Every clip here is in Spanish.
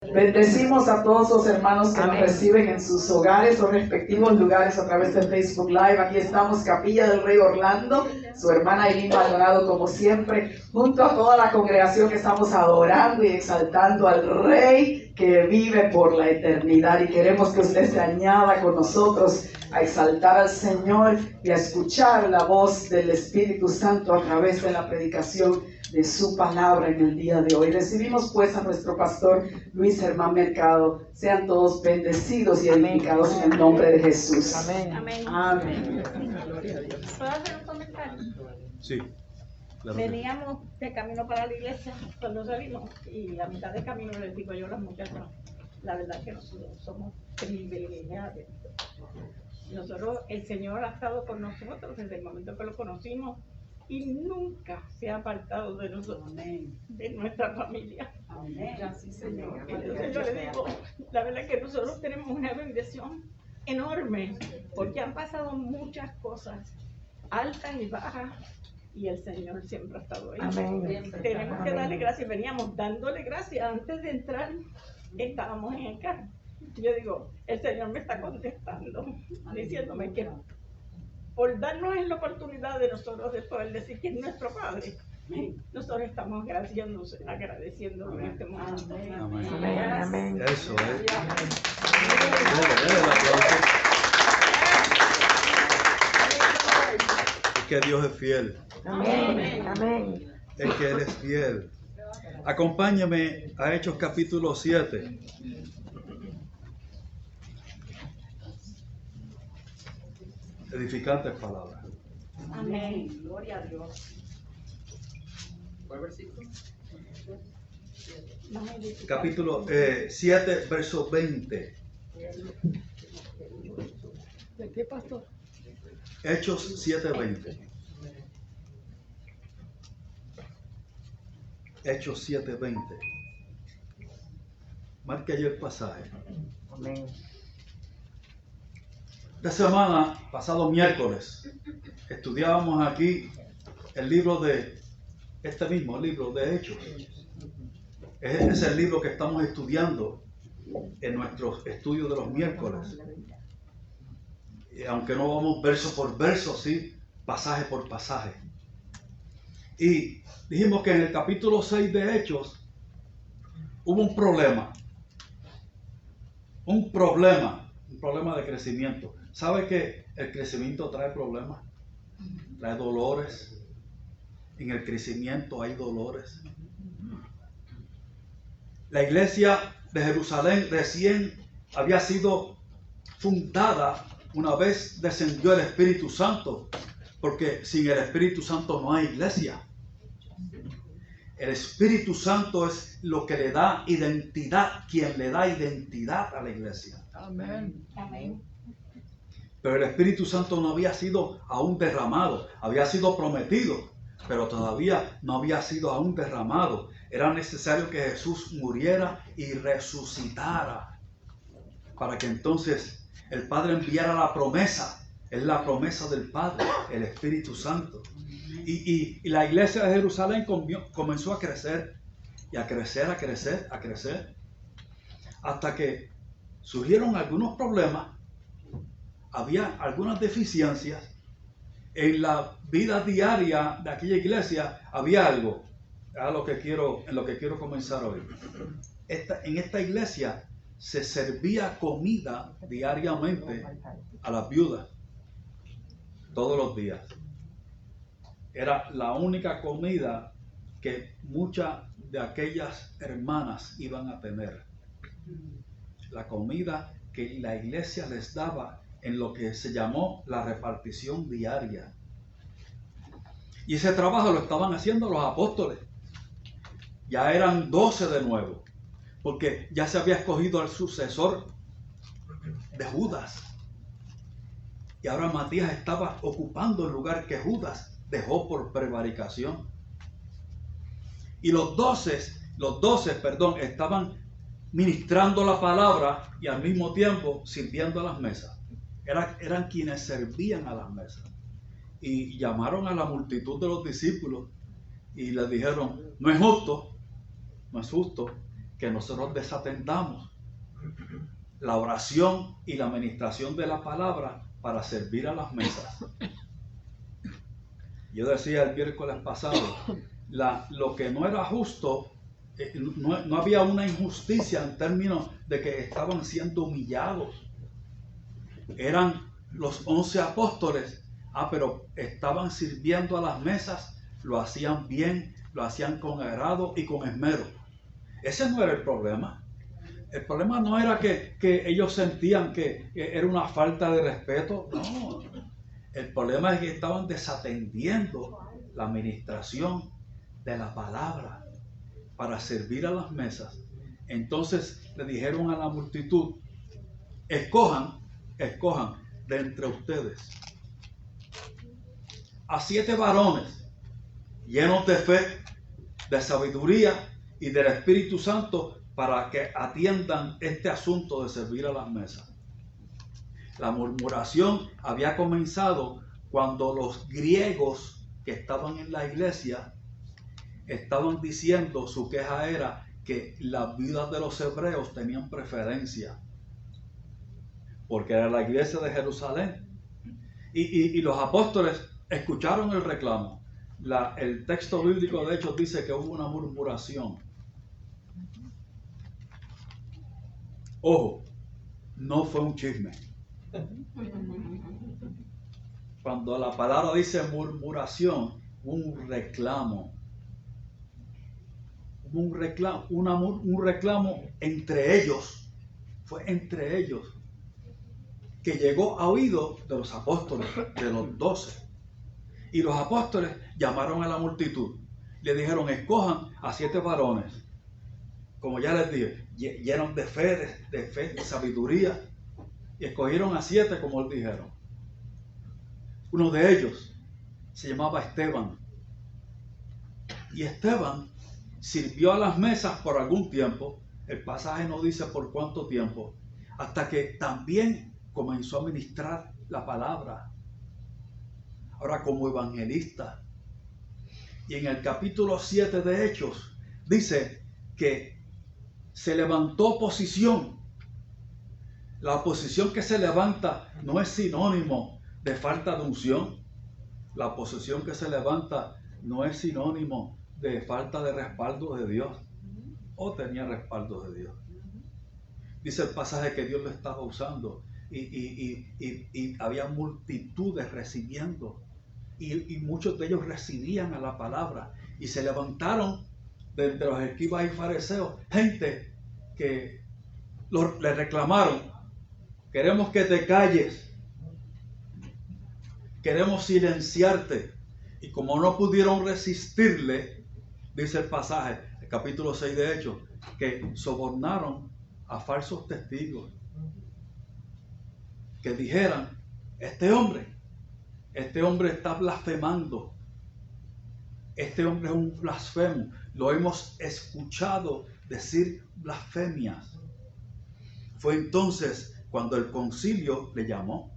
Bendecimos a todos los hermanos que nos reciben en sus hogares o respectivos lugares a través de Facebook Live. Aquí estamos, Capilla del Rey Orlando, su hermana Eileen Maldonado, como siempre, junto a toda la congregación que estamos adorando y exaltando al Rey que vive por la eternidad. Y queremos que usted se añada con nosotros a exaltar al Señor y a escuchar la voz del Espíritu Santo a través de la predicación de su palabra en el día de hoy. Recibimos pues a nuestro pastor Luis Germán Mercado. Sean todos bendecidos y edificados en el nombre de Jesús. Amén. Amén. Amén. ¿Puedo hacer un comentario? Sí. Claro. Veníamos de camino para la iglesia cuando salimos y a mitad de camino les digo yo a las muchachas, la verdad que nosotros somos privilegiados. Nosotros, el Señor ha estado con nosotros desde el momento que lo conocimos y nunca se ha apartado de nosotros, de nuestra familia. Amén. Gracias, Señor. Entonces yo le digo, la verdad que nosotros tenemos una bendición enorme porque han pasado muchas cosas, altas y bajas, y el Señor siempre ha estado ahí. Amén. Tenemos que darle gracias. Veníamos dándole gracias antes de entrar, estábamos en el carro. Yo digo, el Señor me está contestando, diciéndome que por darnos la oportunidad de nosotros de poder decir que es nuestro Padre, nosotros estamos agradeciéndolo en este momento. Amén. Amén, amén. Eso es. Amén. Es que Dios es fiel. Amén, amén. Es que Él es fiel. Acompáñame a Hechos capítulo 7. Edificantes palabras. Amén. Gloria a Dios. ¿Cuál versículo? Capítulo 7, verso 20. ¿De qué, pastor? Hechos 7, 20. Hechos 7, 20. Marque allí el pasaje. Amén. Esta semana, pasado miércoles, estudiábamos aquí el libro de, este mismo libro de Hechos. Es el libro que estamos estudiando en nuestros estudios de los miércoles. Y aunque no vamos verso por verso, sí, pasaje por pasaje. Y dijimos que en el capítulo 6 de Hechos hubo un problema de crecimiento. ¿Sabe que el crecimiento trae problemas? Trae dolores. En el crecimiento hay dolores. La iglesia de Jerusalén recién había sido fundada una vez descendió el Espíritu Santo, porque sin el Espíritu Santo no hay iglesia. El Espíritu Santo es lo que le da identidad, quien le da identidad a la iglesia. Amén. Amén. Pero el Espíritu Santo no había sido aún derramado, había sido prometido, pero todavía no había sido aún derramado. Era necesario que Jesús muriera y resucitara para que entonces el Padre enviara la promesa. Es la promesa del Padre, el Espíritu Santo. Y la iglesia de Jerusalén comenzó a crecer y a crecer, hasta que surgieron algunos problemas. Había algunas deficiencias en la vida diaria de aquella iglesia. Había algo, en lo que quiero comenzar hoy. En esta iglesia se servía comida diariamente a las viudas, todos los días. Era la única comida que muchas de aquellas hermanas iban a tener. La comida que la iglesia les daba en lo que se llamó la repartición diaria. Y ese trabajo lo estaban haciendo los apóstoles. Ya eran 12 de nuevo, porque ya se había escogido al sucesor de Judas. Y ahora Matías estaba ocupando el lugar que Judas dejó por prevaricación. Y los 12, estaban ministrando la palabra y al mismo tiempo sirviendo a las mesas. Eran quienes servían a las mesas. Y llamaron a la multitud de los discípulos y les dijeron, no es justo que nosotros desatendamos la oración y la administración de la palabra para servir a las mesas. Yo decía el miércoles pasado, lo que no era justo, no había una injusticia en términos de que estaban siendo humillados. Eran los 11 apóstoles, pero estaban sirviendo a las mesas, lo hacían bien, lo hacían con agrado y con esmero. Ese no era el problema. El problema no era que ellos sentían que era una falta de respeto, no. El problema es que estaban desatendiendo la administración de la palabra para servir a las mesas. Entonces le dijeron a la multitud, escojan de entre ustedes a 7 varones llenos de fe, de sabiduría y del Espíritu Santo para que atiendan este asunto de servir a las mesas. La murmuración había comenzado cuando los griegos que estaban en la iglesia estaban diciendo, su queja era que las viudas de los hebreos tenían preferencia, porque era la iglesia de Jerusalén. Y los apóstoles escucharon el reclamo. El texto bíblico de Hechos dice que hubo una murmuración. Ojo, no fue un chisme. Cuando la palabra dice murmuración, un reclamo. Un reclamo entre ellos. Fue entre ellos que llegó a oído de los apóstoles, de los 12. Y los apóstoles llamaron a la multitud. Le dijeron, escojan a 7 varones. Como ya les dije, llenos de fe, de sabiduría. Y escogieron a 7, como les dijeron. Uno de ellos se llamaba Esteban. Y Esteban sirvió a las mesas por algún tiempo. El pasaje no dice por cuánto tiempo. Hasta que también comenzó a ministrar la palabra. Ahora como evangelista. Y en el capítulo 7 de Hechos dice que se levantó oposición. La oposición que se levanta no es sinónimo de falta de unción. La oposición que se levanta no es sinónimo de falta de respaldo de Dios. O tenía respaldo de Dios. Dice el pasaje que Dios lo estaba usando y había multitudes recibiendo. Y muchos de ellos recibían a la palabra. Y se levantaron de entre los escribas y fariseos gente que le reclamaron: queremos que te calles, queremos silenciarte. Y como no pudieron resistirle, dice el pasaje, el capítulo 6 de Hechos, que sobornaron a falsos testigos que dijeran: este hombre está blasfemando, este hombre es un blasfemo, lo hemos escuchado decir blasfemias. Fue entonces cuando el concilio le llamó,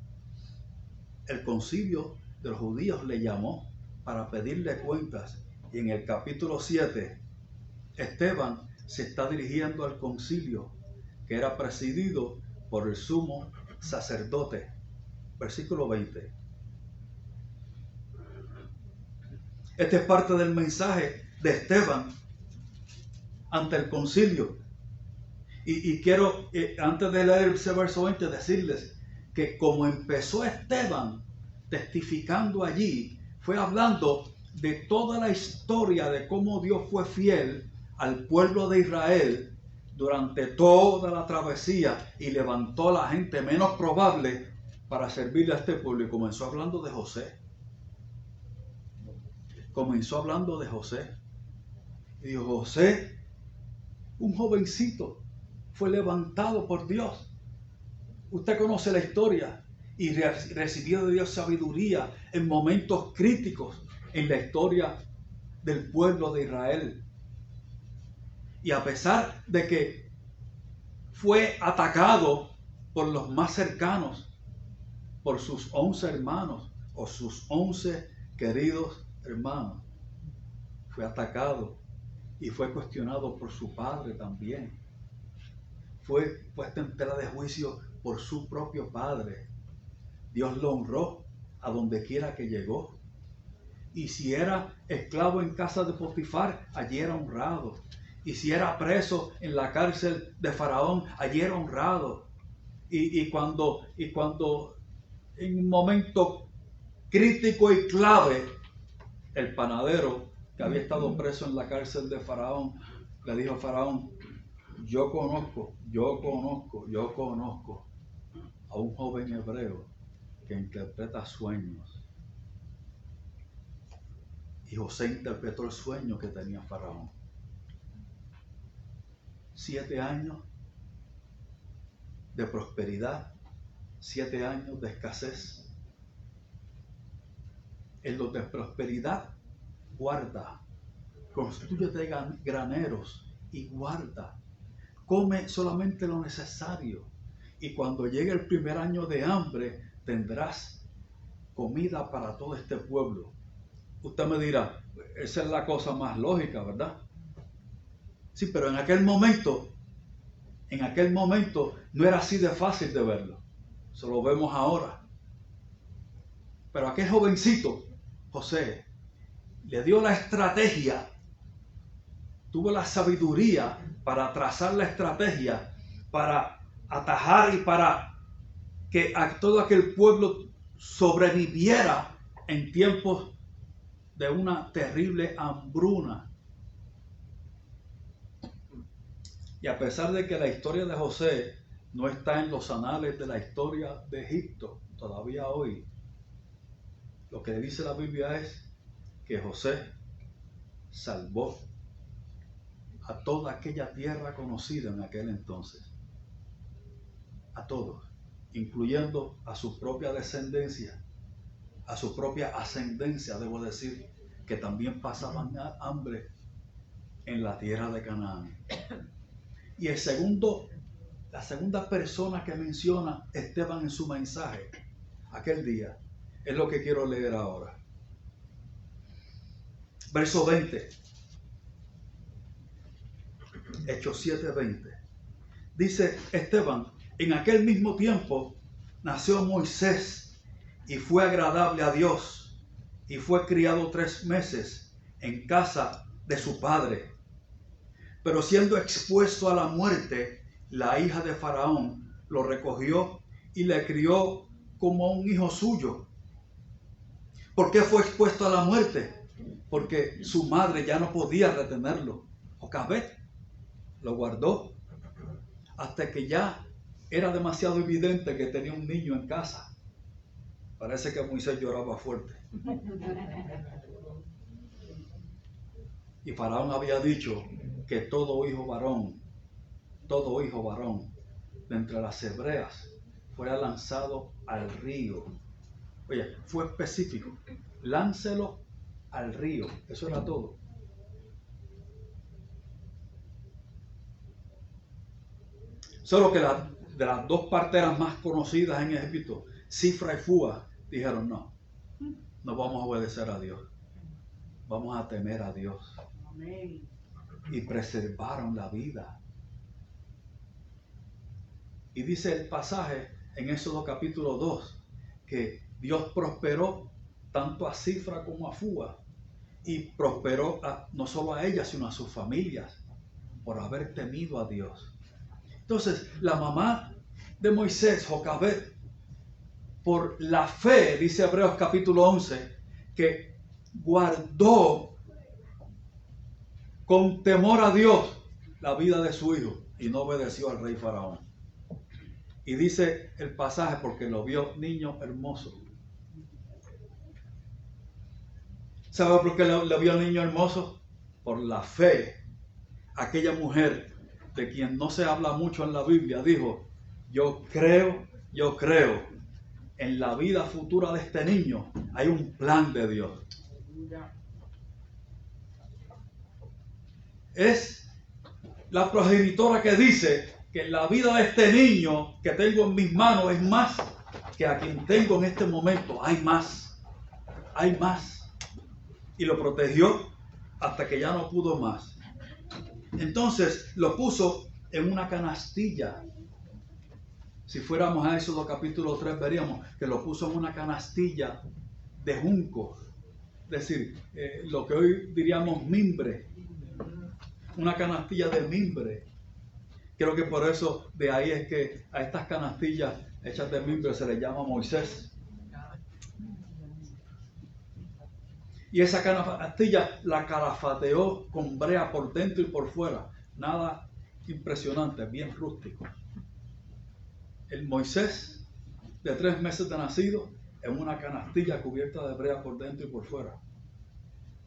el concilio de los judíos le llamó para pedirle cuentas. Y en el capítulo 7, Esteban se está dirigiendo al concilio, que era presidido por el sumo sacerdote. Versículo 20. Este es parte del mensaje de Esteban ante el concilio. Y quiero, antes de leer ese verso 20, decirles que como empezó Esteban testificando allí, fue hablando de toda la historia de cómo Dios fue fiel al pueblo de Israel durante toda la travesía y levantó a la gente menos probable para servirle a este pueblo. Y comenzó hablando de José. Comenzó hablando de José. Y dijo: José, un jovencito, fue levantado por Dios. Usted conoce la historia. Y recibió de Dios sabiduría en momentos críticos en la historia del pueblo de Israel. Y a pesar de que fue atacado por los más cercanos, por sus 11 hermanos o sus 11 queridos hermanos, fue atacado y fue cuestionado por su padre también. Fue puesto en tela de juicio por su propio padre. Dios lo honró a donde quiera que llegó. Y si era esclavo en casa de Potifar, allí era honrado. Y si era preso en la cárcel de Faraón, allí era honrado. Y cuando en un momento crítico y clave, el panadero que había estado preso en la cárcel de Faraón, le dijo a Faraón: yo conozco a un joven hebreo que interpreta sueños. Y José interpretó el sueño que tenía Faraón. 7 años de prosperidad, 7 años de escasez. En los de prosperidad, guarda, constúyete graneros y guarda. Come solamente lo necesario. Y cuando llegue el primer año de hambre, tendrás comida para todo este pueblo. Usted me dirá, esa es la cosa más lógica, ¿verdad? Sí, pero en aquel momento no era así de fácil de verlo. Eso lo vemos ahora. Pero aquel jovencito, José, le dio la estrategia, tuvo la sabiduría para trazar la estrategia, para atajar y para que a todo aquel pueblo sobreviviera en tiempos de una terrible hambruna. Y a pesar de que la historia de José no está en los anales de la historia de Egipto, todavía hoy, lo que dice la Biblia es que José salvó a toda aquella tierra conocida en aquel entonces. A todos, incluyendo a su propia descendencia, a su propia ascendencia, debo decir, que también pasaban hambre en la tierra de Canaán. Y la segunda persona que menciona Esteban en su mensaje aquel día es lo que quiero leer ahora. Verso 20. Hechos 7:20. Dice Esteban: en aquel mismo tiempo nació Moisés y fue agradable a Dios y fue criado 3 meses en casa de su padre. Pero siendo expuesto a la muerte, la hija de Faraón lo recogió y le crió como un hijo suyo. ¿Por qué fue expuesto a la muerte? Porque su madre ya no podía retenerlo. Jocabed lo guardó hasta que ya era demasiado evidente que tenía un niño en casa. Parece que Moisés lloraba fuerte. Y Faraón había dicho que todo hijo varón de entre las hebreas fuera lanzado al río. Oye, fue específico. Láncelo al río. Eso era todo. Solo que de las 2 parteras más conocidas en Egipto, Cifra y Fúa, dijeron: no vamos a obedecer a Dios. Vamos a temer a Dios. Amén. Y preservaron la vida. Y dice el pasaje en Éxodo capítulo 2 que Dios prosperó tanto a Cifra como a Fúa, y prosperó no solo a ellas sino a sus familias por haber temido a Dios. Entonces la mamá de Moisés, Jocabed, por la fe, dice Hebreos capítulo 11, que guardó con temor a Dios la vida de su hijo y no obedeció al rey Faraón. Y dice el pasaje, porque lo vio niño hermoso. ¿Sabe por qué lo vio niño hermoso? Por la fe. Aquella mujer de quien no se habla mucho en la Biblia dijo: yo creo en la vida futura de este niño. Hay un plan de Dios. Es la progenitora que dice que la vida de este niño que tengo en mis manos es más que a quien tengo en este momento. Hay más. Y lo protegió hasta que ya no pudo más. Entonces lo puso en una canastilla. Si fuéramos a Éxodo capítulo 3 veríamos que lo puso en una canastilla de junco. Es decir, lo que hoy diríamos mimbre. Una canastilla de mimbre. Creo que por eso de ahí es que a estas canastillas hechas de mimbre se les llama Moisés. Y esa canastilla la calafateó con brea por dentro y por fuera. Nada impresionante, bien rústico. El Moisés de 3 meses de nacido en una canastilla cubierta de brea por dentro y por fuera.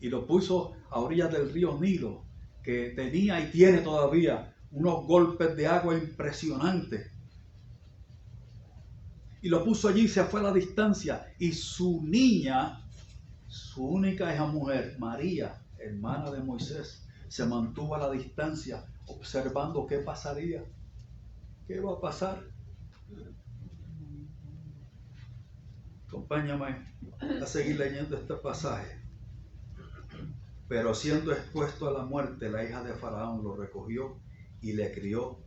Y lo puso a orillas del río Nilo, que tenía y tiene todavía unos golpes de agua impresionantes. Y lo puso allí y se fue a la distancia. Y su niña, su única hija mujer, María, hermana de Moisés, se mantuvo a la distancia observando qué pasaría. ¿Qué va a pasar? Acompáñame a seguir leyendo este pasaje. Pero siendo expuesto a la muerte, la hija de Faraón lo recogió y le crió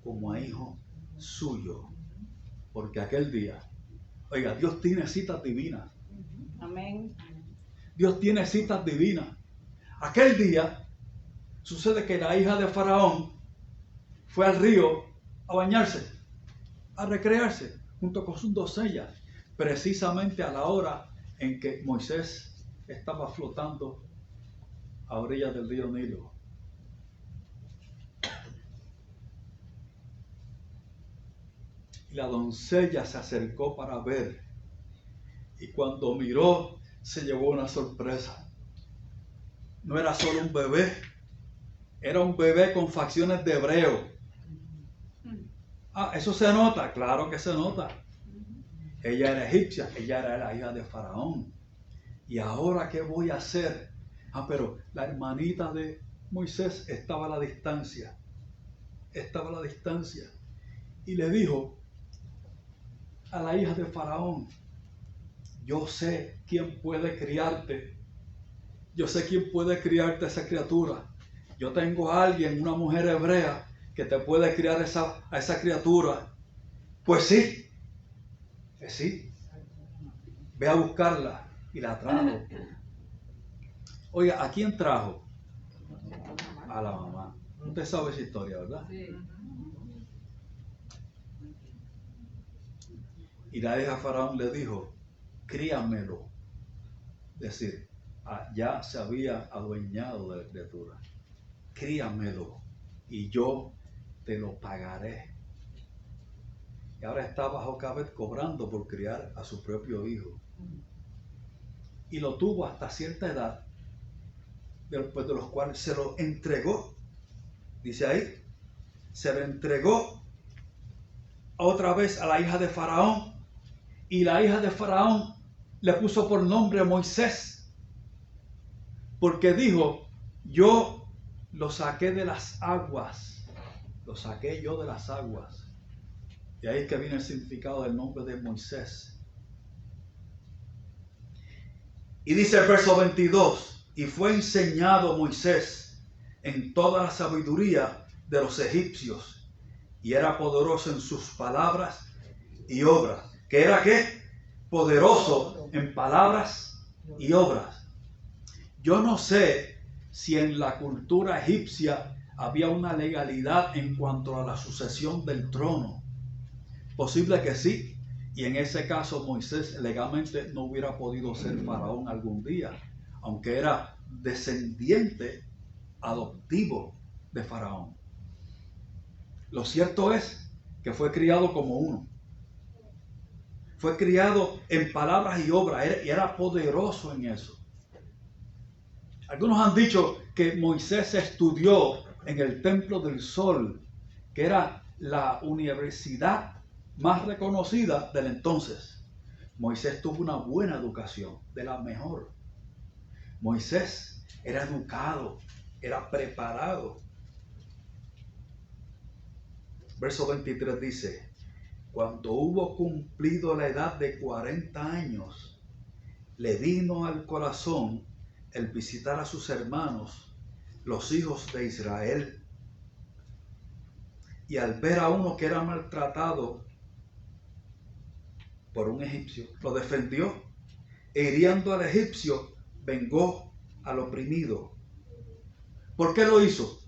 como a hijo suyo. Porque aquel día, oiga, Dios tiene citas divinas. Amén. Dios tiene citas divinas. Aquel día sucede que la hija de Faraón fue al río a bañarse, a recrearse, junto con sus doncellas, precisamente a la hora en que Moisés estaba flotando a orillas del río Nilo. Y la doncella se acercó para ver, y cuando miró se llevó una sorpresa. No era solo un bebé, era un bebé con facciones de hebreo. Ah, eso se nota, claro que se nota. Ella era egipcia, ella era la hija de Faraón. ¿Y ahora qué voy a hacer? Ah, pero la hermanita de Moisés estaba a la distancia. Estaba a la distancia. Y le dijo a la hija de Faraón: yo sé quién puede criarte. Yo sé quién puede criarte esa criatura. Yo tengo a alguien, una mujer hebrea, que te puede criar a esa criatura. Pues sí. Sí. Ve a buscarla. Y la trajo. Oiga, ¿a quién trajo? A la mamá. Usted sabe esa historia, ¿verdad? Sí. Y la hija de Faraón le dijo: críamelo. Es decir, ya se había adueñado de la criatura. Críamelo y yo te lo pagaré. Y ahora está bajo Jocabet cobrando por criar a su propio hijo. Y lo tuvo hasta cierta edad, después de los cuales se lo entregó. Dice ahí, se lo entregó otra vez a la hija de Faraón. Y la hija de Faraón le puso por nombre Moisés, porque dijo: yo lo saqué de las aguas, lo saqué yo de las aguas. Y ahí es que viene el significado del nombre de Moisés. Y dice el verso 22, y fue enseñado Moisés en toda la sabiduría de los egipcios, y era poderoso en sus palabras y obras. ¿Qué era qué? Poderoso en palabras y obras. Yo no sé si en la cultura egipcia había una legalidad en cuanto a la sucesión del trono. Posible que sí, y en ese caso Moisés legalmente no hubiera podido ser faraón algún día, aunque era descendiente adoptivo de Faraón. Lo cierto es que fue criado como uno. Fue criado en palabras y obras y era poderoso en eso. Algunos han dicho que Moisés estudió en el Templo del Sol, que era la universidad más reconocida del entonces. Moisés tuvo una buena educación, de la mejor. Moisés era educado, era preparado. Verso 23 dice: cuando hubo cumplido la edad de 40 años, le vino al corazón el visitar a sus hermanos, los hijos de Israel, y al ver a uno que era maltratado por un egipcio, lo defendió, e hiriendo al egipcio, vengó al oprimido. ¿Por qué lo hizo?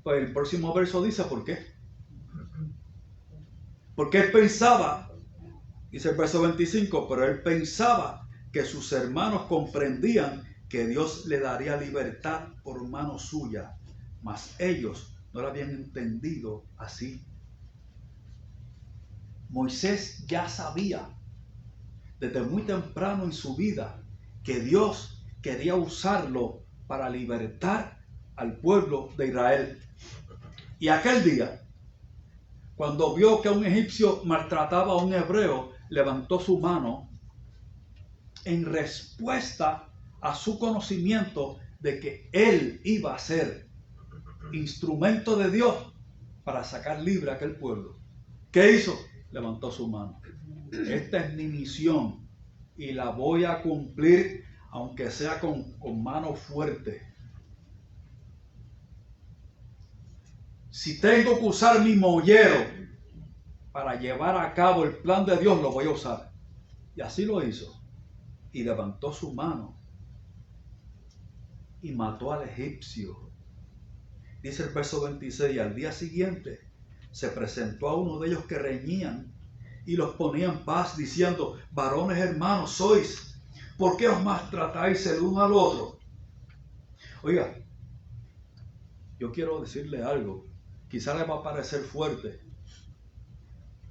Pues el próximo verso dice por qué. Porque él pensaba, dice el verso 25, pero él pensaba que sus hermanos comprendían que Dios le daría libertad por mano suya, mas ellos no lo habían entendido así. Moisés ya sabía desde muy temprano en su vida que Dios quería usarlo para libertar al pueblo de Israel. Y aquel día, cuando vio que un egipcio maltrataba a un hebreo, levantó su mano en respuesta a su conocimiento de que él iba a ser instrumento de Dios para sacar libre a aquel pueblo. ¿Qué hizo? Levantó su mano. Esta es mi misión y la voy a cumplir, aunque sea con mano fuerte. Si tengo que usar mi mollero para llevar a cabo el plan de Dios, lo voy a usar. Y así lo hizo. Y levantó su mano y mató al egipcio. Dice el verso 26, y al día siguiente se presentó a uno de ellos que reñían y los ponía en paz, diciendo: varones hermanos sois, ¿por qué os maltratáis el uno al otro? Oiga, yo quiero decirle algo, quizá le va a parecer fuerte.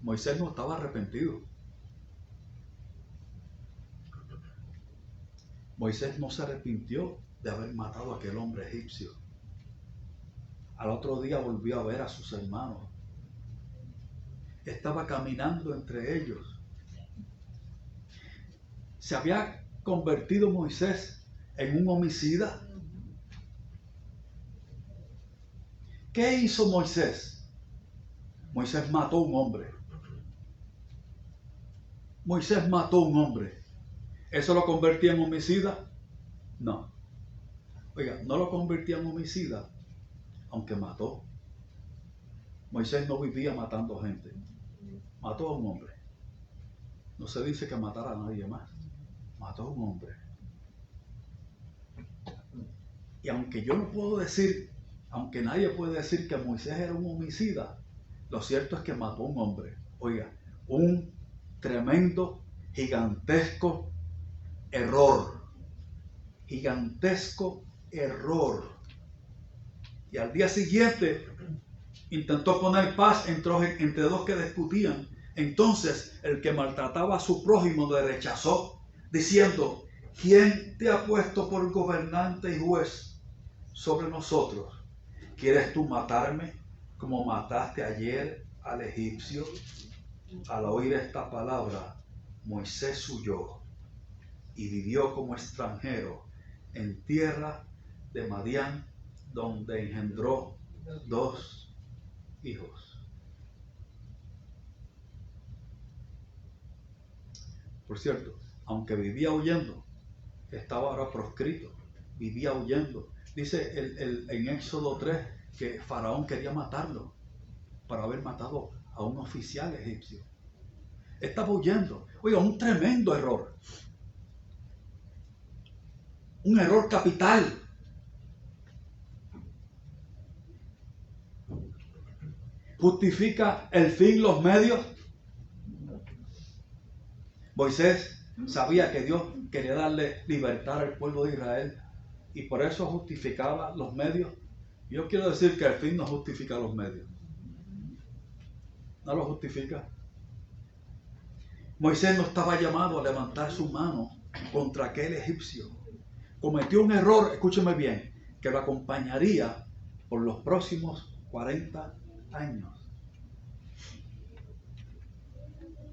Moisés no estaba arrepentido. Moisés no se arrepintió de haber matado a aquel hombre egipcio. Al otro día volvió a ver a sus hermanos. Estaba caminando entre ellos. ¿Se había convertido Moisés en un homicida? ¿Qué hizo Moisés? Moisés mató a un hombre. Moisés mató a un hombre. ¿Eso lo convertía en homicida? No. Oiga, no lo convertía en homicida, aunque mató. Moisés no vivía matando gente. Mató a un hombre. No se dice que matara a nadie más. Mató a un hombre. Y aunque yo no puedo decir, aunque nadie puede decir que Moisés era un homicida, lo cierto es que mató a un hombre. Oiga, un tremendo, gigantesco error. Gigantesco error. Y al día siguiente intentó poner paz entre dos que discutían. Entonces el que maltrataba a su prójimo le rechazó, diciendo: ¿quién te ha puesto por gobernante y juez sobre nosotros? ¿Quieres tú matarme como mataste ayer al egipcio? Al oír esta palabra, Moisés huyó y vivió como extranjero en tierra de Madián, donde engendró 2 hijos. Por cierto, aunque vivía huyendo, estaba ahora proscrito, vivía huyendo. Dice en Éxodo 3 que Faraón quería matarlo para haber matado a un oficial egipcio. Estaba huyendo. Oiga, un tremendo error. Un error capital. ¿Justifica el fin los medios? Moisés sabía que Dios quería darle libertad al pueblo de Israel y por eso justificaba los medios. Yo quiero decir que el fin no justifica los medios. No lo justifica. Moisés no estaba llamado a levantar su mano contra aquel egipcio. Cometió un error, escúcheme bien, que lo acompañaría por los próximos 40 años.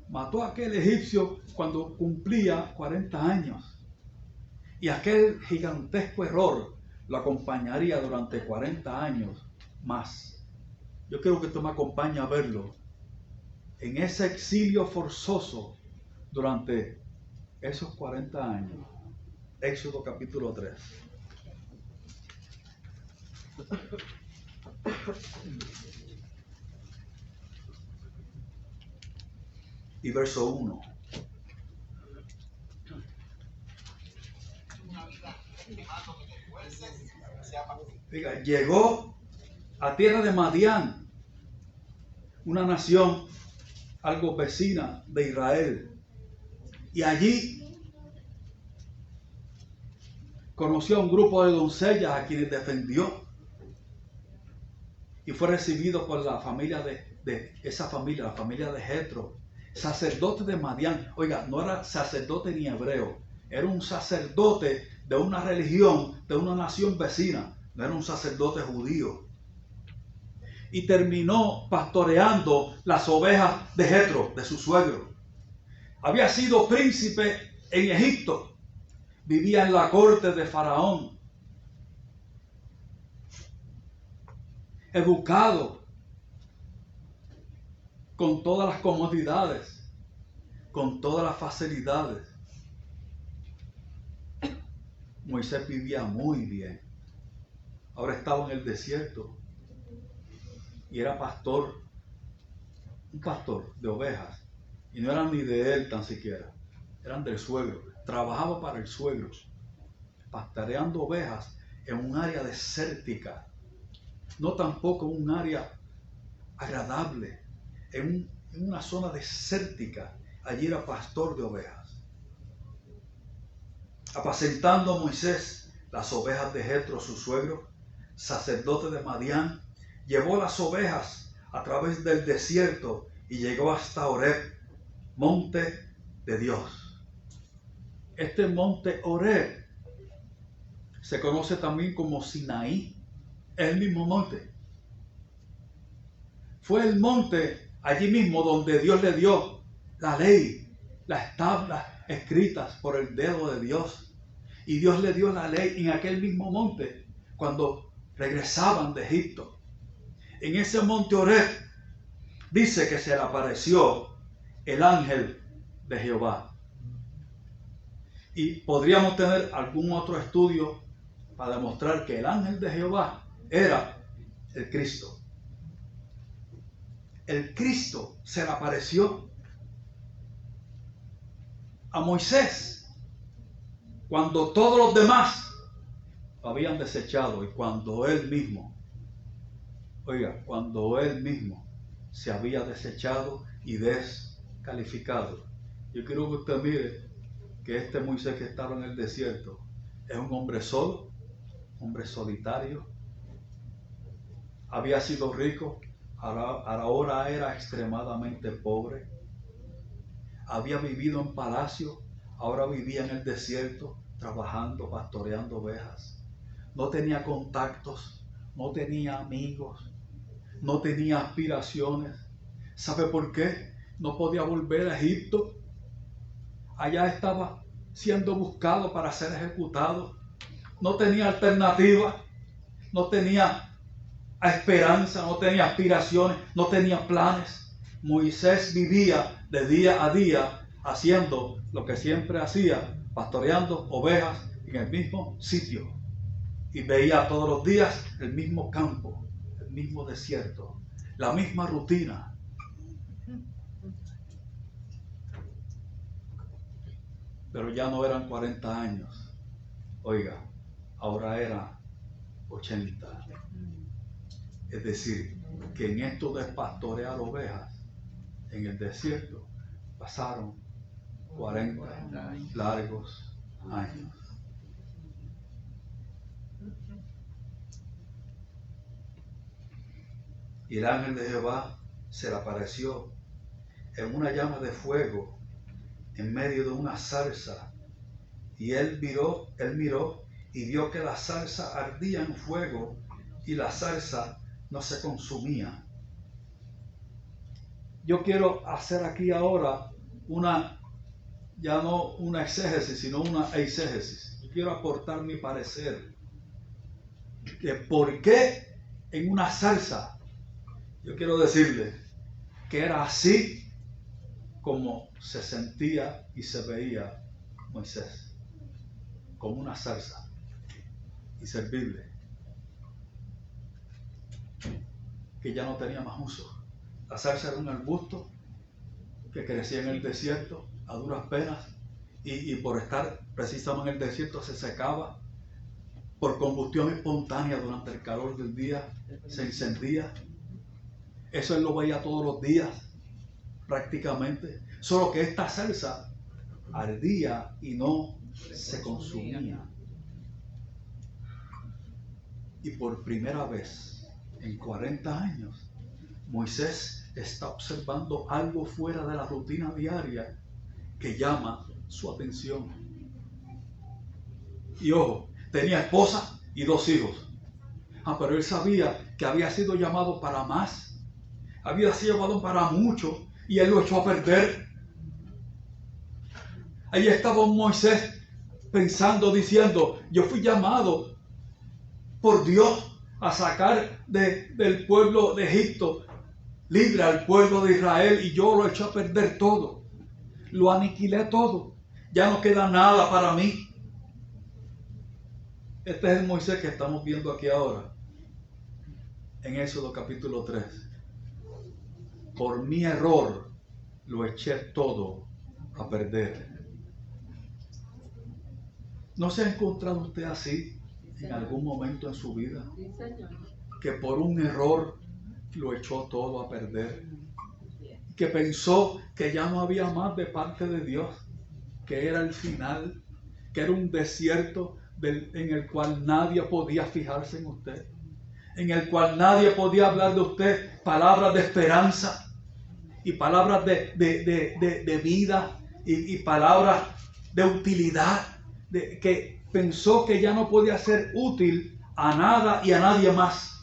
Mató a aquel egipcio cuando cumplía 40 años. Y aquel gigantesco error lo acompañaría durante 40 años más. Yo quiero que tú me acompañes a verlo en ese exilio forzoso durante esos 40 años. Éxodo capítulo 3. y verso 1. Oiga, llegó a tierra de Madián, una nación algo vecina de Israel, y allí conoció a un grupo de doncellas a quienes defendió y fue recibido por la familia de esa familia, la familia de Jetro, sacerdote de Madián. Oiga, no era sacerdote ni hebreo, era un sacerdote de una religión, de una nación vecina, no era un sacerdote judío. Y terminó pastoreando las ovejas de Jetro, de su suegro. Había sido príncipe en Egipto, vivía en la corte de Faraón, educado, con todas las comodidades, con todas las facilidades. Moisés vivía muy bien. Ahora estaba en el desierto y era pastor, un pastor de ovejas. Y no eran ni de él tan siquiera, eran del suegro. Trabajaba para el suegro, pastoreando ovejas en un área desértica, no tampoco un área agradable, en una zona desértica. Allí era pastor de ovejas. Apacentando a Moisés las ovejas de Jetro, su suegro, sacerdote de Madián, llevó las ovejas a través del desierto y llegó hasta Horeb, monte de Dios. Este monte Horeb se conoce también como Sinaí, es el mismo monte. Fue el monte allí mismo donde Dios le dio la ley, las tablas escritas por el dedo de Dios. Y Dios le dio la ley en aquel mismo monte cuando regresaban de Egipto. En ese monte Horeb dice que se le apareció el ángel de Jehová. Y podríamos tener algún otro estudio para demostrar que el ángel de Jehová era el Cristo. El Cristo se le apareció a Moisés cuando todos los demás lo habían desechado y cuando él mismo, cuando él mismo se había desechado y descalificado. Yo quiero que usted mire que este Moisés que estaba en el desierto es un hombre solo, hombre solitario. Había sido rico, ahora era extremadamente pobre. Había vivido en palacio, ahora vivía en el desierto, trabajando, pastoreando ovejas. No tenía contactos, no tenía amigos, no tenía aspiraciones. ¿Sabe por qué? No podía volver a Egipto. Allá estaba siendo buscado para ser ejecutado. No tenía alternativa, no tenía esperanza, no tenía aspiraciones, no tenía planes. Moisés vivía de día a día haciendo lo que siempre hacía, pastoreando ovejas en el mismo sitio. Y veía todos los días el mismo campo, el mismo desierto, la misma rutina. Pero ya no eran 40 años. Oiga, ahora eran 80. Es decir, que en esto de pastorear ovejas en el desierto pasaron 40 largos años. Y el ángel de Jehová se le apareció en una llama de fuego en medio de una zarza. Y él miró y vio que la zarza ardía en fuego y la zarza no se consumía. Yo quiero hacer aquí ahora ya no una exégesis, sino una eisegesis. Yo quiero aportar mi parecer de por qué en una zarza. Yo quiero decirle que era así como se sentía y se veía Moisés, como una zarza inservible, que ya no tenía más uso. La zarza era un arbusto que crecía en el desierto a duras penas y por estar precisamente en el desierto se secaba. Por combustión espontánea durante el calor del día se encendía. Eso él lo veía todos los días prácticamente. Solo que esta salsa ardía y no se consumía. Y por primera vez en 40 años, Moisés está observando algo fuera de la rutina diaria que llama su atención. Y ojo, tenía esposa y 2 hijos. Pero él sabía que había sido llamado para más. Había sido llamado para mucho y él lo echó a perder. Ahí estaba Moisés pensando, diciendo, yo fui llamado por Dios a sacar del pueblo de Egipto, libre al pueblo de Israel, y yo lo eché a perder todo. Lo aniquilé todo. Ya no queda nada para mí. Este es el Moisés que estamos viendo aquí ahora, en Éxodo capítulo 3. Por mi error lo eché todo a perder. ¿No se ha encontrado usted así en algún momento en su vida? Que por un error lo echó todo a perder. Que pensó que ya no había más de parte de Dios, que era el final, que era un desierto en el cual nadie podía fijarse en usted, en el cual nadie podía hablar de usted palabras de esperanza y palabras de vida y palabras de utilidad, que pensó que ya no podía ser útil a nada y a nadie más,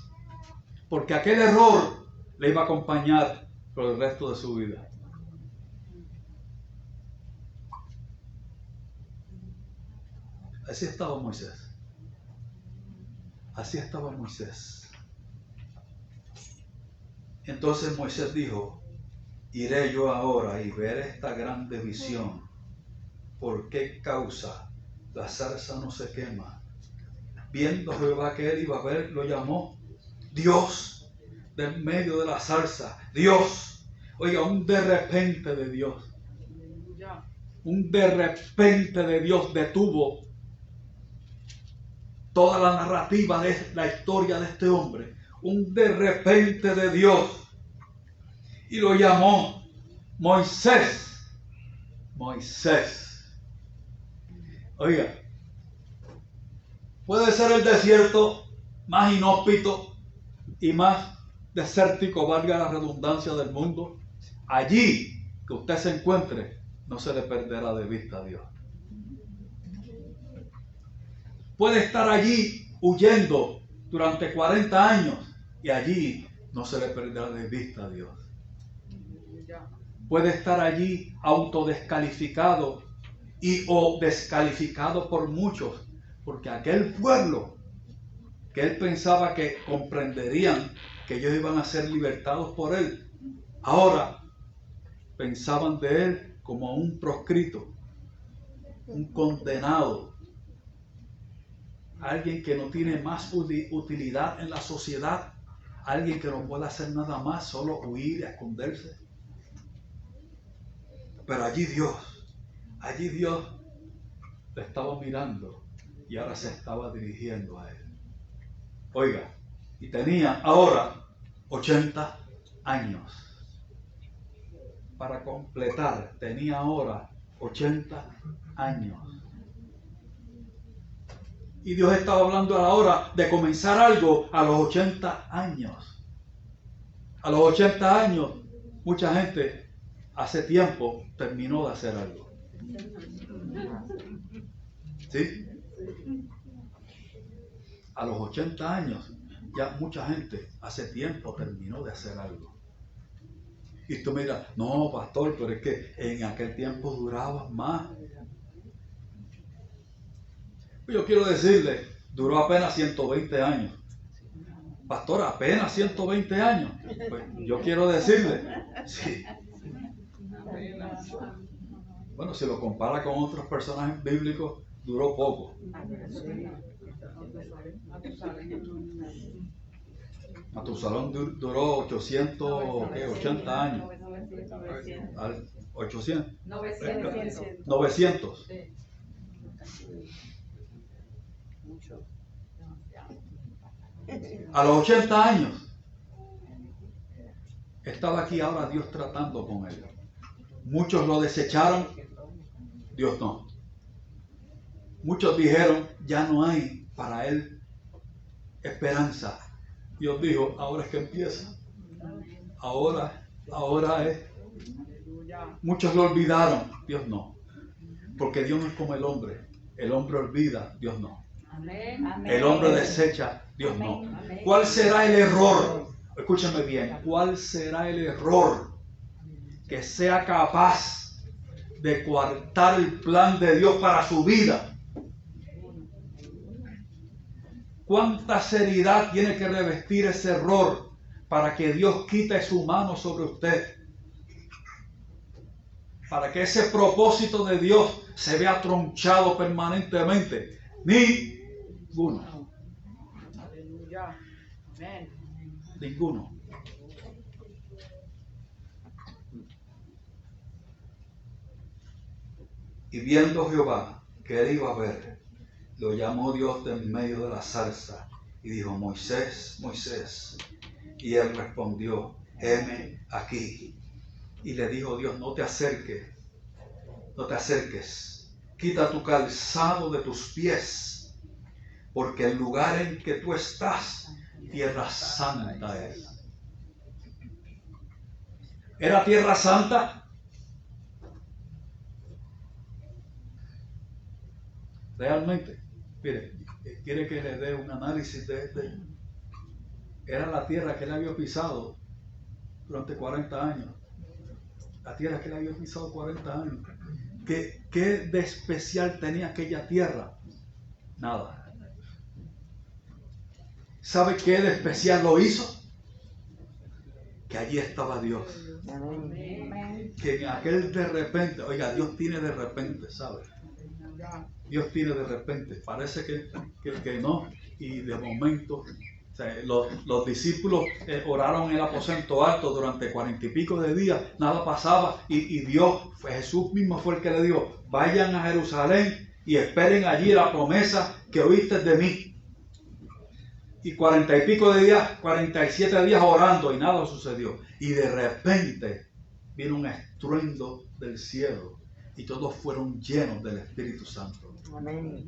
porque aquel error le iba a acompañar por el resto de su vida. Así estaba Moisés. Así estaba Moisés. Entonces Moisés dijo, iré yo ahora y veré esta grande visión. ¿Por qué causa la zarza no se quema? Viendo Jehová que él iba a ver, lo llamó Dios del medio de la zarza. Dios. Oiga, un de repente de Dios. Un de repente de Dios detuvo toda la narrativa de la historia de este hombre. Un de repente de Dios. Y lo llamó Moisés. Moisés. Oiga, puede ser el desierto más inhóspito y más desértico, valga la redundancia, del mundo. Allí que usted se encuentre, no se le perderá de vista a Dios. Puede estar allí huyendo durante 40 años y allí no se le perderá de vista a Dios. Puede estar allí autodescalificado o descalificado por muchos, porque aquel pueblo que él pensaba que comprenderían que ellos iban a ser libertados por él, ahora pensaban de él como un proscrito, un condenado, alguien que no tiene más utilidad en la sociedad, alguien que no puede hacer nada más, solo huir y esconderse. Pero allí Dios le estaba mirando y ahora se estaba dirigiendo a él. Oiga, y tenía ahora 80 años. Para completar, tenía ahora 80 años. Y Dios estaba hablando a la hora de comenzar algo a los 80 años. A los 80 años, mucha gente hace tiempo terminó de hacer algo. ¿Sí? A los 80 años, ya mucha gente hace tiempo terminó de hacer algo. Y tú me dirás, no, pastor, pero es que en aquel tiempo duraba más. Yo quiero decirle, duró apenas 120 años. Pastor, apenas 120 años. Pues yo quiero decirle, sí. Bueno, si lo compara con otros personajes bíblicos, duró poco. Matusalén duró 880 años. al 800, 900. 900. A los 80 años estaba aquí ahora Dios tratando con él. Muchos lo desecharon, Dios no. Muchos dijeron, ya no hay para él esperanza. Dios dijo, ahora es que empieza. Ahora es. Muchos lo olvidaron, Dios no. Porque Dios no es como el hombre. El hombre olvida, Dios no. El hombre desecha, Dios no. ¿Cuál será el error? Escúchame bien. ¿Cuál será el error que sea capaz de coartar el plan de Dios para su vida? ¿Cuánta seriedad tiene que revestir ese error para que Dios quite su mano sobre usted? Para que ese propósito de Dios se vea tronchado permanentemente. Ninguno. Aleluya. Amén. Ninguno. Y viendo Jehová que él iba a ver, lo llamó Dios de en medio de la zarza y dijo, Moisés, Moisés. Y él respondió, heme aquí. Y le dijo Dios, no te acerques, quita tu calzado de tus pies, porque el lugar en que tú estás, tierra santa es. ¿Era tierra santa? Realmente, mire, quiere que le dé un análisis de este. Era la tierra que él había pisado durante 40 años. La tierra que él había pisado 40 años. ¿Qué de especial tenía aquella tierra? Nada. ¿Sabe qué de especial lo hizo? Que allí estaba Dios. Que en aquel de repente, oiga, Dios tiene de repente, ¿sabe? Dios tiene de repente. Parece que no. Y de momento, o sea, los discípulos oraron en el aposento alto durante 40 y pico de días, nada pasaba, y Dios, Jesús mismo fue el que le dijo, vayan a Jerusalén y esperen allí la promesa que oíste de mí. Y 40 y pico de días, 47 días orando y nada sucedió. Y de repente vino un estruendo del cielo y todos fueron llenos del Espíritu Santo. Amén.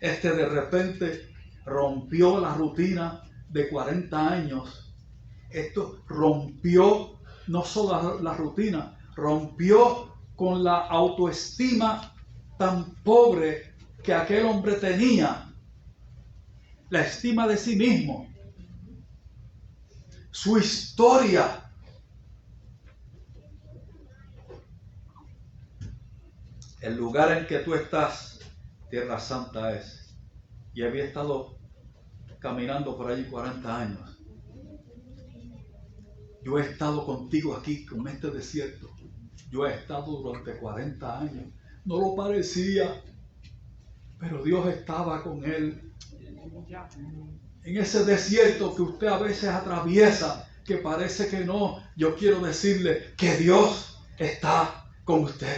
Este de repente rompió la rutina de 40 años. Esto rompió no solo la rutina, rompió con la autoestima tan pobre que aquel hombre tenía. La estima de sí mismo. Su historia. El lugar en que tú estás, tierra santa es. Y había estado caminando por allí 40 años. Yo he estado contigo aquí, con este desierto. Yo he estado durante 40 años. No lo parecía, pero Dios estaba con él. En ese desierto que usted a veces atraviesa, que parece que no, yo quiero decirle que Dios está con usted.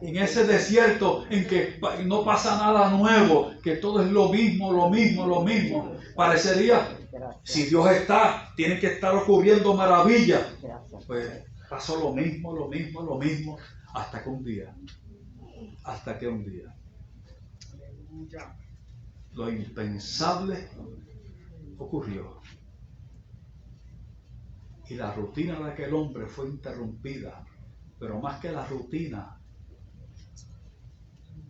En ese desierto en que no pasa nada nuevo, que todo es lo mismo, parecería, si Dios está, tiene que estar ocurriendo maravillas. Pues pasó lo mismo, hasta que un día, lo impensable ocurrió. Y la rutina de aquel hombre fue interrumpida. Pero más que la rutina,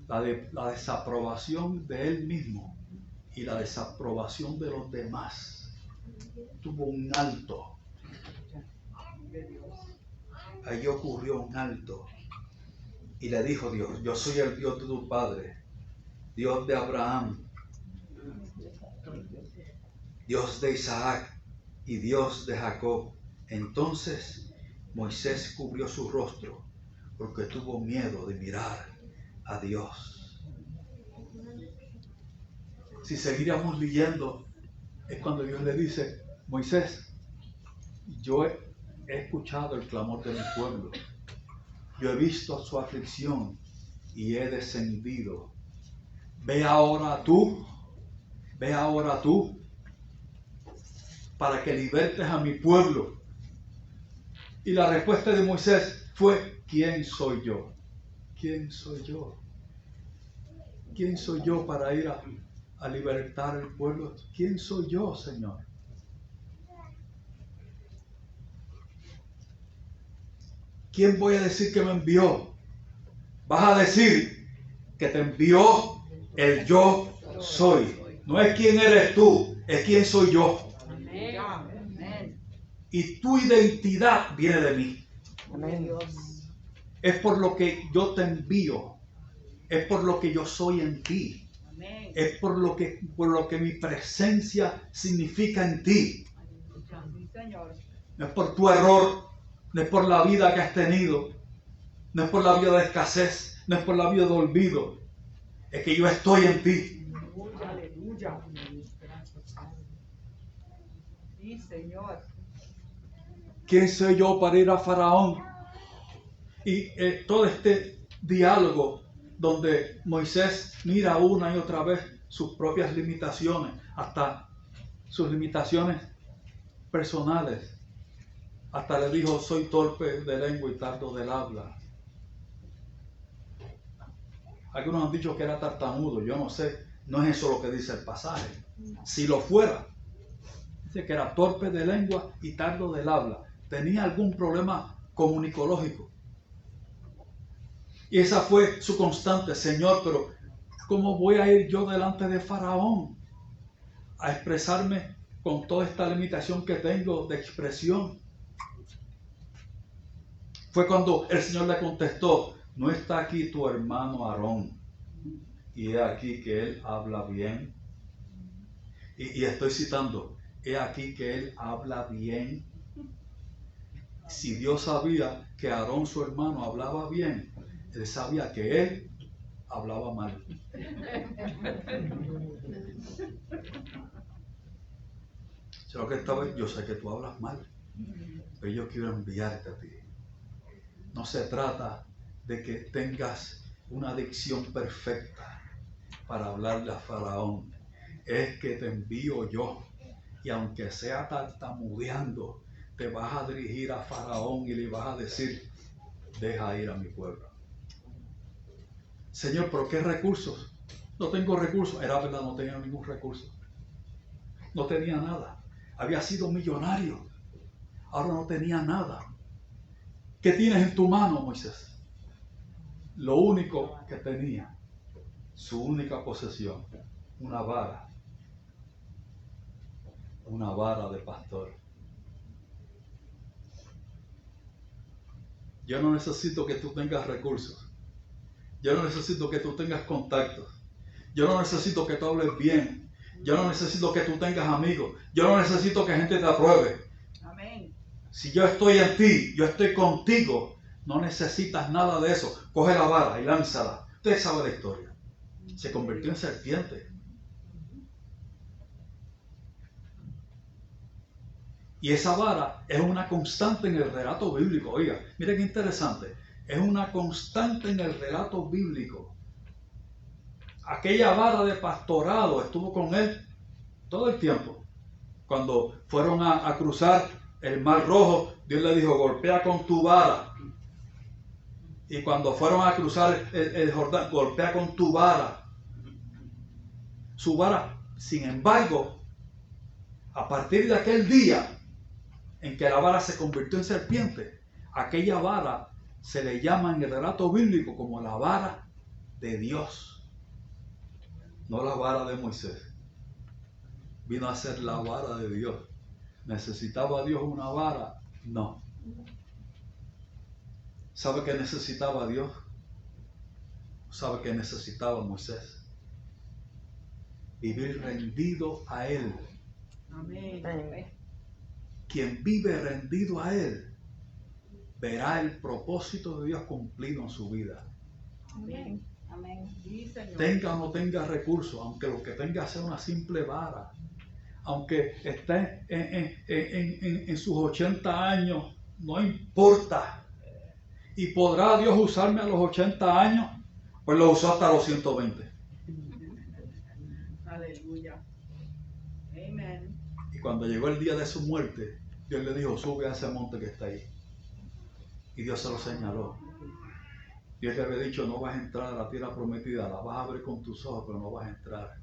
la desaprobación de él mismo y la desaprobación de los demás tuvo un alto. Allí ocurrió un alto. Y le dijo Dios, yo soy el Dios de tu padre, Dios de Abraham, Dios de Isaac y Dios de Jacob. Entonces Moisés cubrió su rostro porque tuvo miedo de mirar a Dios. Si seguiríamos leyendo, es cuando Dios le dice, Moisés, yo he escuchado el clamor de mi pueblo. Yo he visto su aflicción y he descendido. Ve ahora tú, para que libertes a mi pueblo. Y la respuesta de Moisés fue, ¿quién soy yo? ¿Quién soy yo? ¿Quién soy yo para ir a libertar al pueblo? ¿Quién soy yo, Señor? ¿Quién voy a decir que me envió? Vas a decir que te envió el yo soy. No es quién eres tú, es quién soy yo. Amén. Y tu identidad viene de mí. Amén. Es por lo que yo te envío. Es por lo que yo soy en ti. Amén. Es por lo que mi presencia significa en ti. Sí, Señor. No es por tu error, no es por la vida que has tenido, no es por la vida de escasez, no es por la vida de olvido. Es que yo estoy en ti. Aleluya. Sí, Señor. ¿Quién soy yo para ir a Faraón? Y todo este diálogo donde Moisés mira una y otra vez sus propias limitaciones, hasta sus limitaciones personales. Hasta le dijo, soy torpe de lengua y tardo del habla. Algunos han dicho que era tartamudo, yo no sé, no es eso lo que dice el pasaje. Si lo fuera, dice que era torpe de lengua y tardo del habla. Tenía algún problema comunicológico. Y esa fue su constante, Señor, pero ¿cómo voy a ir yo delante de Faraón a expresarme con toda esta limitación que tengo de expresión? Fue cuando el Señor le contestó, ¿no está aquí tu hermano Aarón? Y he aquí que él habla bien. Y estoy citando, he aquí que él habla bien. Si Dios sabía que Aarón, su hermano, hablaba bien, él sabía que él hablaba mal. Solo que esta vez yo sé que tú hablas mal, pero yo quiero enviarte a ti. No se trata de que tengas una dicción perfecta para hablarle a Faraón. Es que te envío yo. Y aunque sea tartamudeando, te vas a dirigir a Faraón y le vas a decir, deja ir a mi pueblo. Señor, ¿pero qué recursos? No tengo recursos. Era verdad, no tenía ningún recurso. No tenía nada. Había sido millonario. Ahora no tenía nada. ¿Qué tienes en tu mano, Moisés? Lo único que tenía, su única posesión, una vara de pastor. Yo no necesito que tú tengas recursos. Yo no necesito que tú tengas contactos. Yo no necesito que tú hables bien. Yo no necesito que tú tengas amigos. Yo no necesito que gente te apruebe. Amén. Si yo estoy en ti, yo estoy contigo, no necesitas nada de eso. Coge la vara y lánzala. Usted sabe la historia. Se convirtió en serpiente. Y esa vara es una constante en el relato bíblico. Oiga, mire qué interesante. Es una constante en el relato bíblico. Aquella vara de pastorado estuvo con él todo el tiempo. Cuando fueron a cruzar el Mar Rojo, Dios le dijo, golpea con tu vara. Y cuando fueron a cruzar el Jordán, golpea con tu vara. Su vara, sin embargo, a partir de aquel día en que la vara se convirtió en serpiente, aquella vara se le llama en el relato bíblico como la vara de Dios, no la vara de Moisés. Vino a ser la vara de Dios. ¿Necesitaba Dios una vara? No. ¿Sabe qué necesitaba Dios? ¿Sabe qué necesitaba Moisés? Vivir rendido a Él. Amén. Quien vive rendido a Él verá el propósito de Dios cumplido en su vida. Amén. Amén. Sí, Señor. Tenga o no tenga recursos, aunque lo que tenga sea una simple vara, aunque esté en sus 80 años, no importa. Y podrá Dios usarme a los 80 años, pues lo usó hasta los 120. Aleluya. Amén. Y cuando llegó el día de su muerte, Dios le dijo, sube a ese monte que está ahí. Y Dios se lo señaló. Dios le había dicho, no vas a entrar a la tierra prometida, la vas a ver con tus ojos, pero no vas a entrar.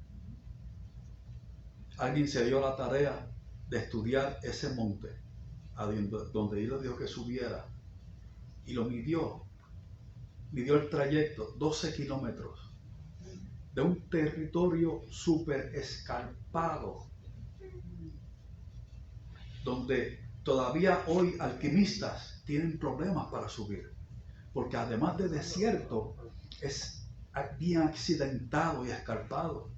Alguien se dio la tarea de estudiar ese monte, donde Dios le dijo que subiera, y lo midió el trayecto, 12 kilómetros, de un territorio súper escarpado, donde todavía hoy alquimistas tienen problemas para subir, porque además de desierto, es bien accidentado y escarpado.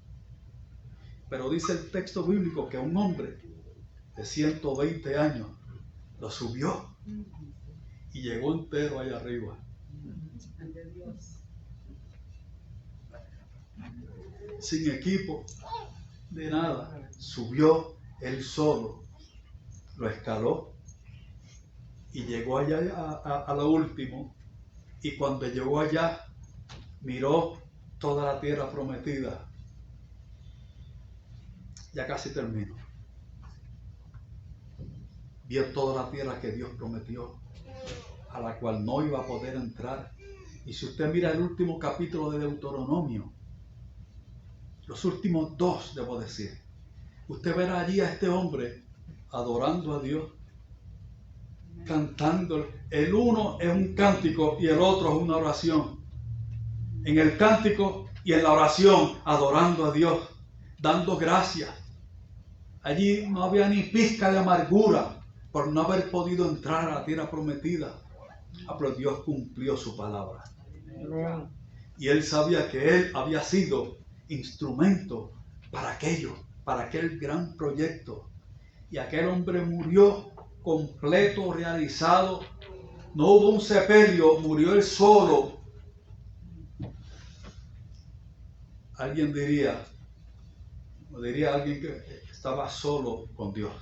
Pero dice el texto bíblico que un hombre de 120 años lo subió y llegó entero allá arriba. Sin equipo, de nada, subió él solo, lo escaló y llegó allá a lo último. Y cuando llegó allá, miró toda la tierra prometida. Ya casi termino. Vio toda la tierra que Dios prometió, a la cual no iba a poder entrar. Y si usted mira el último capítulo de Deuteronomio, los últimos 2, debo decir, usted verá allí a este hombre adorando a Dios, cantando. El uno es un cántico y el otro es una oración. En el cántico y en la oración, adorando a Dios, dando gracias. Allí no había ni pizca de amargura por no haber podido entrar a la tierra prometida. Pero Dios cumplió su palabra. Y él sabía que él había sido instrumento para aquel gran proyecto. Y aquel hombre murió completo, realizado. No hubo un sepelio, murió él solo. Alguien diría alguien que estaba solo con Dios,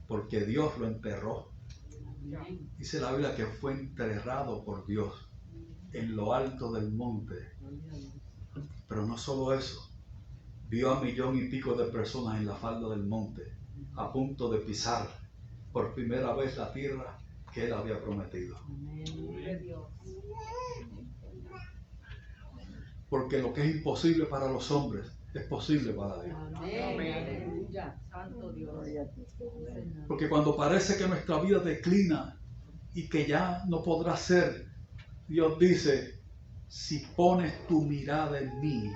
porque Dios lo enterró. Dice la Biblia que fue enterrado por Dios en lo alto del monte. Pero no solo eso, vio a 1,000,000 y pico de personas en la falda del monte, a punto de pisar por primera vez la tierra que él había prometido. Porque lo que es imposible para los hombres es posible para Dios. Santo Dios. Porque cuando parece que nuestra vida declina y que ya no podrá ser, Dios dice, si pones tu mirada en mí,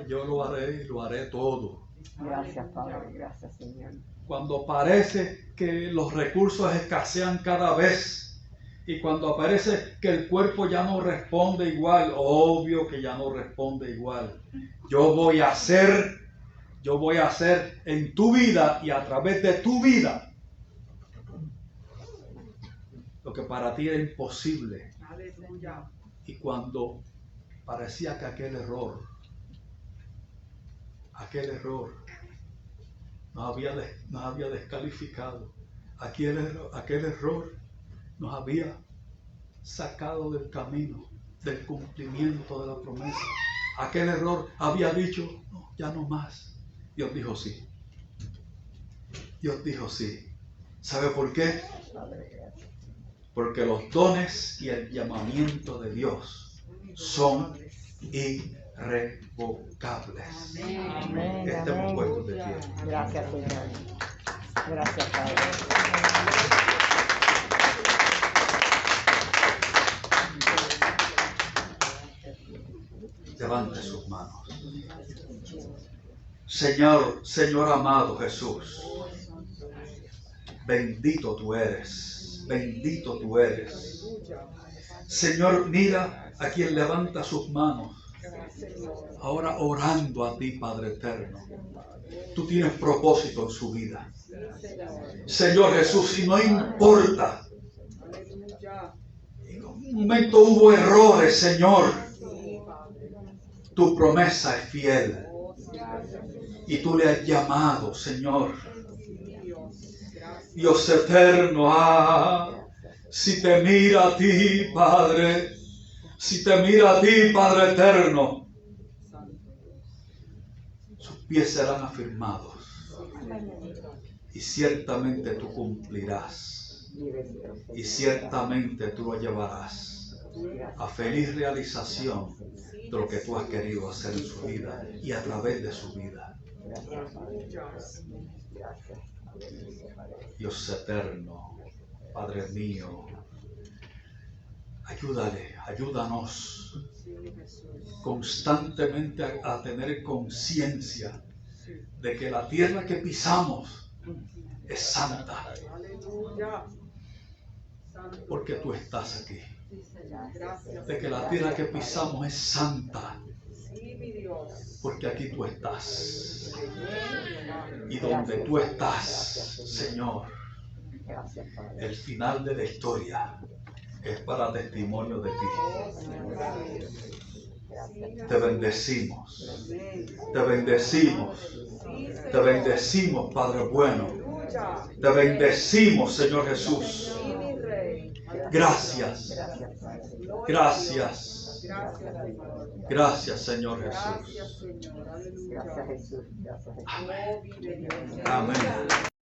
yo lo haré todo. Gracias, Padre, gracias, Señor. Cuando parece que los recursos escasean cada vez, y cuando parece que el cuerpo ya no responde igual, obvio que ya no responde igual. Yo voy a hacer en tu vida y a través de tu vida lo que para ti era imposible. Aleluya. Y cuando parecía que aquel error nos había descalificado, aquel error nos había sacado del camino, del cumplimiento de la promesa. Aquel error había dicho, no, ya no más. Dios dijo sí. Dios dijo sí. ¿Sabe por qué? Porque los dones y el llamamiento de Dios son irrevocables. Amén. Estemos puestos de pie. Gracias, Señor. Gracias, Padre. Levante sus manos. Señor amado Jesús, bendito tú eres, bendito tú eres. Señor, mira a quien levanta sus manos, ahora orando a ti, Padre eterno. Tú tienes propósito en su vida. Señor Jesús, y no importa, en un momento hubo errores, Señor, tu promesa es fiel. Y tú le has llamado, Señor. Dios eterno, si te mira a ti, Padre, si te mira a ti, Padre eterno, sus pies serán afirmados y ciertamente tú cumplirás y ciertamente tú lo llevarás a feliz realización de lo que tú has querido hacer en su vida y a través de su vida. Dios eterno, Padre mío, ayúdanos constantemente a tener conciencia de que la tierra que pisamos es santa, porque tú estás aquí. De que la tierra que pisamos es santa, porque aquí tú estás. Y donde tú estás, Señor, el final de la historia es para testimonio de ti. Te bendecimos, te bendecimos, te bendecimos, Padre bueno. Te bendecimos, Señor Jesús. Gracias, gracias, gracias, Señor Jesús. Gracias, Jesús. Gracias, Jesús. Amén. Amén.